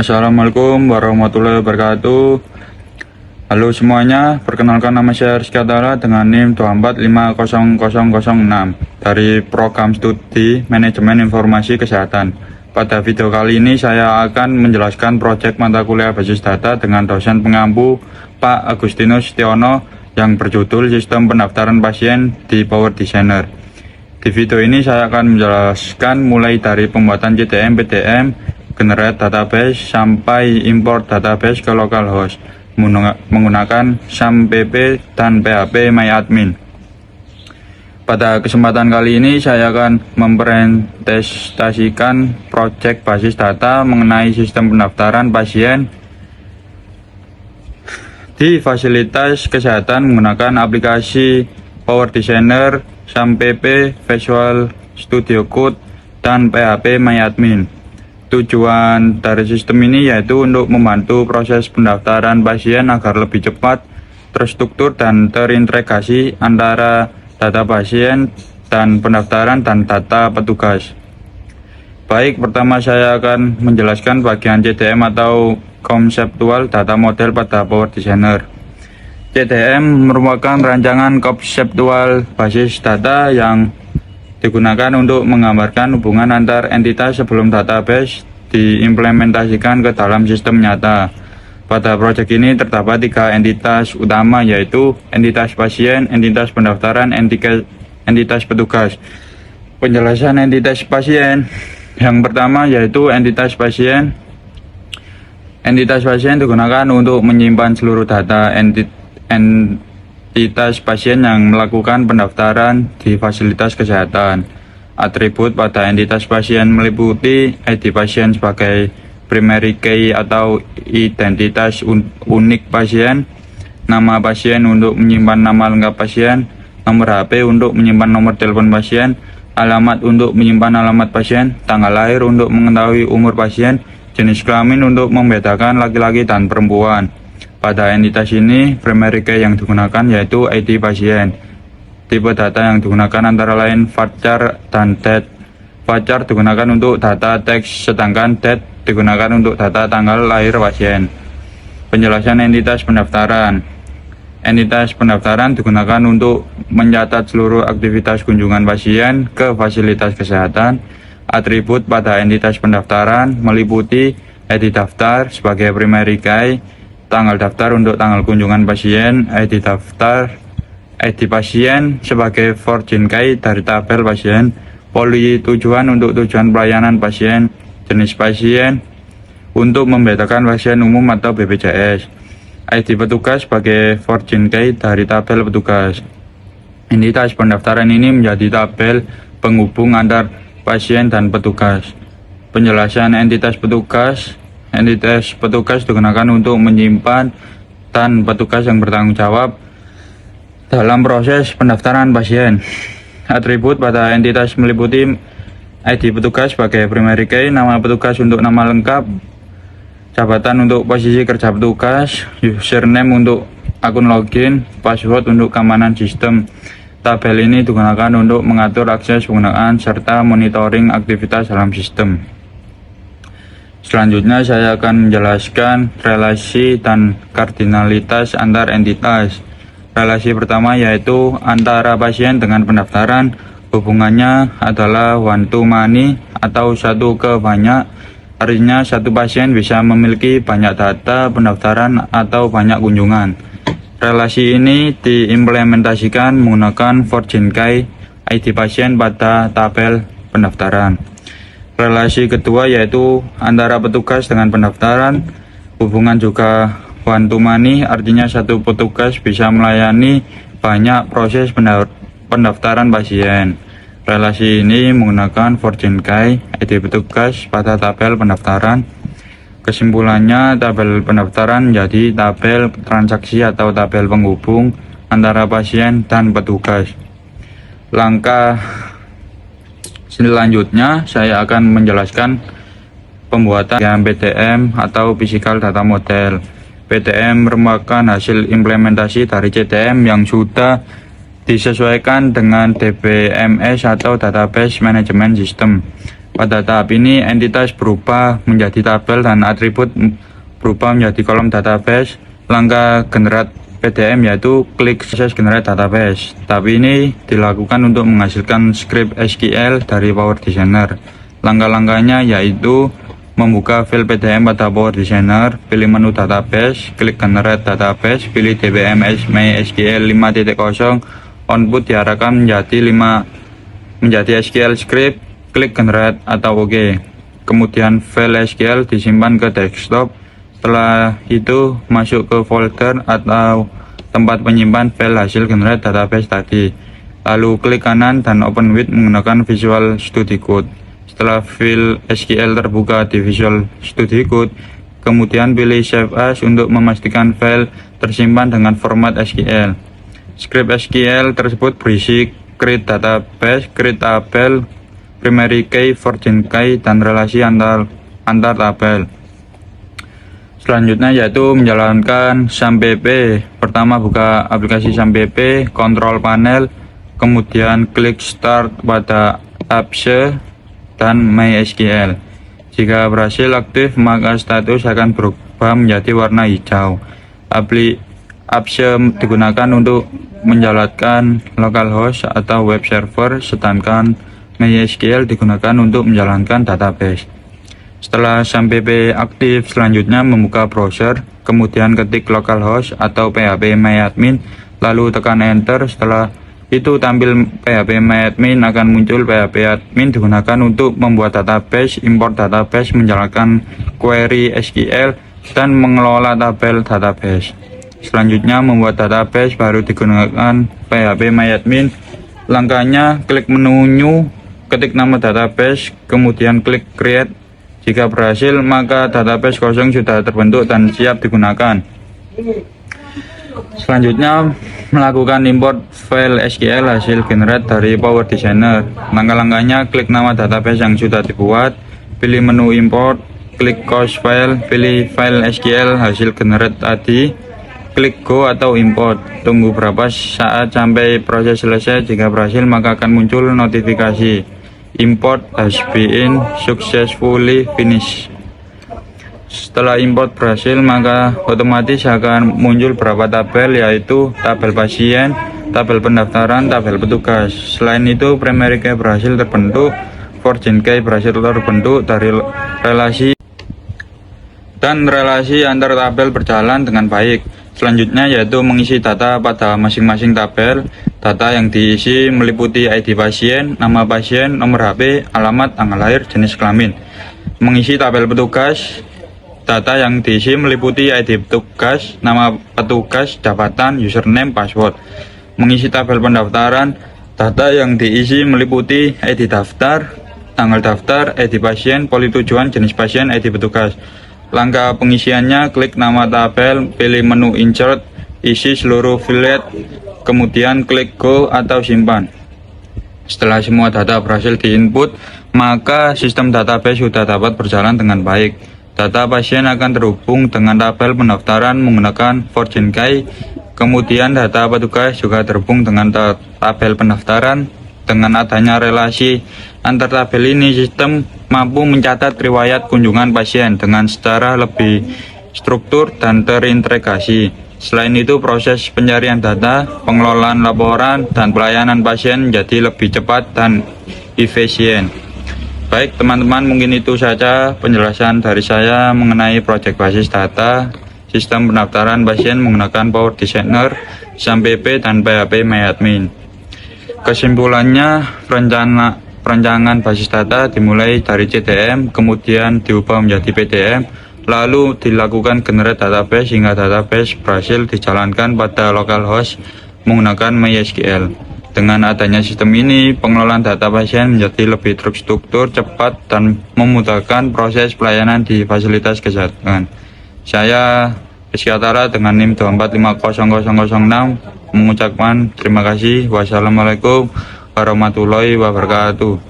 Assalamualaikum warahmatullahi wabarakatuh. Halo semuanya, perkenalkan nama saya Rizky Atala dengan NIM 2450006 dari Program Studi Manajemen Informasi Kesehatan. Pada video kali ini saya akan menjelaskan proyek mata kuliah basis data dengan dosen pengampu Pak Agustinus Tiono yang berjudul Sistem Pendaftaran Pasien di Power Designer. Di video ini saya akan menjelaskan mulai dari pembuatan CDM, PDM, generate database sampai import database ke localhost menggunakan SAMPP dan PHP MyAdmin. Pada kesempatan kali ini saya akan mempresentasikan proyek basis data mengenai sistem pendaftaran pasien di fasilitas kesehatan menggunakan aplikasi Power Designer, SAMPP, Visual Studio Code, dan PHP MyAdmin. Tujuan dari sistem ini yaitu untuk membantu proses pendaftaran pasien agar lebih cepat, terstruktur, dan terintegrasi antara data pasien dan pendaftaran dan data petugas. Baik, pertama saya akan menjelaskan bagian CDM atau Conceptual Data Model pada Power Designer. CDM merupakan rancangan konseptual basis data yang digunakan untuk menggambarkan hubungan antar entitas sebelum database diimplementasikan ke dalam sistem nyata. Pada proyek ini terdapat 3 entitas utama, yaitu entitas pasien, entitas pendaftaran, entitas petugas. Penjelasan entitas pasien yang pertama yaitu entitas pasien. Entitas pasien digunakan untuk menyimpan seluruh data entitas pasien yang melakukan pendaftaran di fasilitas kesehatan. Atribut pada entitas pasien meliputi ID pasien sebagai primary key atau identitas unik pasien, nama pasien untuk menyimpan nama lengkap pasien, nomor HP untuk menyimpan nomor telepon pasien, alamat untuk menyimpan alamat pasien, tanggal lahir untuk mengetahui umur pasien, jenis kelamin untuk membedakan laki-laki dan perempuan. Pada entitas ini, primary key yang digunakan yaitu ID pasien. Tipe data yang digunakan antara lain varchar dan date. Varchar digunakan untuk data teks, sedangkan date digunakan untuk data tanggal lahir pasien. Penjelasan entitas pendaftaran. Entitas pendaftaran digunakan untuk mencatat seluruh aktivitas kunjungan pasien ke fasilitas kesehatan. Atribut pada entitas pendaftaran meliputi ID daftar sebagai primary key, tanggal daftar untuk tanggal kunjungan pasien, ID daftar, ID pasien sebagai forging key dari tabel pasien, poli tujuan untuk tujuan pelayanan pasien, jenis pasien untuk membedakan pasien umum atau BPJS, ID petugas sebagai forging key dari tabel petugas. Entitas pendaftaran ini menjadi tabel penghubung antar pasien dan petugas. Penjelasan entitas petugas. Entitas petugas digunakan untuk menyimpan dan petugas yang bertanggung jawab dalam proses pendaftaran pasien. Atribut pada entitas meliputi ID petugas sebagai primary key, nama petugas untuk nama lengkap, jabatan untuk posisi kerja petugas, username untuk akun login, password untuk keamanan sistem. Tabel ini digunakan untuk mengatur akses penggunaan serta monitoring aktivitas dalam sistem. Selanjutnya saya akan menjelaskan relasi dan kardinalitas antar entitas. Relasi pertama yaitu antara pasien dengan pendaftaran. Hubungannya adalah one to many atau satu ke banyak. Artinya satu pasien bisa memiliki banyak data pendaftaran atau banyak kunjungan. Relasi ini diimplementasikan menggunakan forging key ID pasien pada tabel pendaftaran. Relasi kedua yaitu antara petugas dengan pendaftaran. Hubungan juga one to many, artinya satu petugas bisa melayani banyak proses pendaftaran pasien. Relasi ini menggunakan forging key ID petugas pada tabel pendaftaran. Kesimpulannya, tabel pendaftaran menjadi tabel transaksi atau tabel penghubung antara pasien dan petugas. Langkah selanjutnya saya akan menjelaskan pembuatan PDM atau Physical Data Model. PDM merupakan hasil implementasi dari CDM yang sudah disesuaikan dengan DBMS atau Database Management System. Pada tahap ini, entitas berubah menjadi tabel dan atribut berubah menjadi kolom database. Langkah generate PDM yaitu klik proses generate database. Tahap ini dilakukan untuk menghasilkan script SQL dari Power Designer. Langkah-langkahnya yaitu membuka file PDM pada Power Designer, pilih menu database, klik generate database, pilih DBMS MySQL 5.0, output diarahkan menjadi SQL script, klik generate atau OK. Kemudian file SQL disimpan ke desktop. Setelah itu masuk ke folder atau tempat penyimpan file hasil generate database tadi. Lalu klik kanan dan open with menggunakan Visual Studio Code. Setelah file SQL terbuka di Visual Studio Code, kemudian pilih Save As untuk memastikan file tersimpan dengan format SQL. Script SQL tersebut berisi create database, create tabel, primary key, fortune key, dan relasi antar tabel. Selanjutnya yaitu menjalankan SAMPP. Pertama buka aplikasi SAMPP, kontrol panel, kemudian klik start pada Apps dan MySQL. Jika berhasil aktif, maka status akan berubah menjadi warna hijau. Apps digunakan untuk menjalankan localhost atau web server, sedangkan MySQL digunakan untuk menjalankan database. Setelah SAMPP aktif, selanjutnya membuka browser, kemudian ketik localhost atau phpMyAdmin, lalu tekan enter. Setelah itu tampil phpMyAdmin, akan muncul phpAdmin digunakan untuk membuat database, import database, menjalankan query SQL, dan mengelola tabel database. Selanjutnya membuat database baru digunakan phpMyAdmin. Langkahnya klik menu new, ketik nama database, kemudian klik create. Jika berhasil, maka database kosong sudah terbentuk dan siap digunakan. Selanjutnya melakukan import file SQL hasil generate dari Power Designer. Langkah-langkahnya klik nama database yang sudah dibuat, pilih menu import, klik cause file, pilih file SQL hasil generate tadi, klik go atau import. Tunggu beberapa saat sampai proses selesai. Jika berhasil, maka akan muncul notifikasi import has been successfully finished. Setelah import berhasil, maka otomatis akan muncul beberapa tabel, yaitu tabel pasien, tabel pendaftaran, tabel petugas. Selain itu, primary key berhasil terbentuk, fortune key berhasil terbentuk dari relasi, dan relasi antar tabel berjalan dengan baik. Selanjutnya yaitu mengisi data pada masing-masing tabel. Data yang diisi meliputi ID pasien, nama pasien, nomor HP, alamat, tanggal lahir, jenis kelamin. Mengisi tabel petugas. Data yang diisi meliputi ID petugas, nama petugas, jabatan, username, password. Mengisi tabel pendaftaran. Data yang diisi meliputi ID daftar, tanggal daftar, ID pasien, poli tujuan, jenis pasien, ID petugas. Langkah pengisiannya, klik nama tabel, pilih menu insert, isi seluruh field, kemudian klik go atau simpan. Setelah semua data berhasil diinput, maka sistem database sudah dapat berjalan dengan baik. Data pasien akan terhubung dengan tabel pendaftaran menggunakan fortune key. Kemudian data petugas juga terhubung dengan tabel pendaftaran. Dengan adanya relasi antar tabel ini, sistem mampu mencatat riwayat kunjungan pasien dengan secara lebih struktur dan terintegrasi. Selain itu, proses pencarian data, pengelolaan laporan, dan pelayanan pasien menjadi lebih cepat dan efisien. Baik teman-teman, mungkin itu saja penjelasan dari saya mengenai proyek basis data, sistem pendaftaran pasien menggunakan Power Designer, SAMPP, dan phpMyAdmin. Kesimpulannya, perencanaan basis data dimulai dari CTM, kemudian diubah menjadi PDM, lalu dilakukan generate database hingga database berhasil dijalankan pada localhost menggunakan MySQL. Dengan adanya sistem ini, pengelolaan data pasien menjadi lebih terstruktur, cepat, dan memudahkan proses pelayanan di fasilitas kesehatan. Saya Rizky Atara dengan NIM 2450006 mengucapkan terima kasih. Wassalamualaikum warahmatullahi wabarakatuh.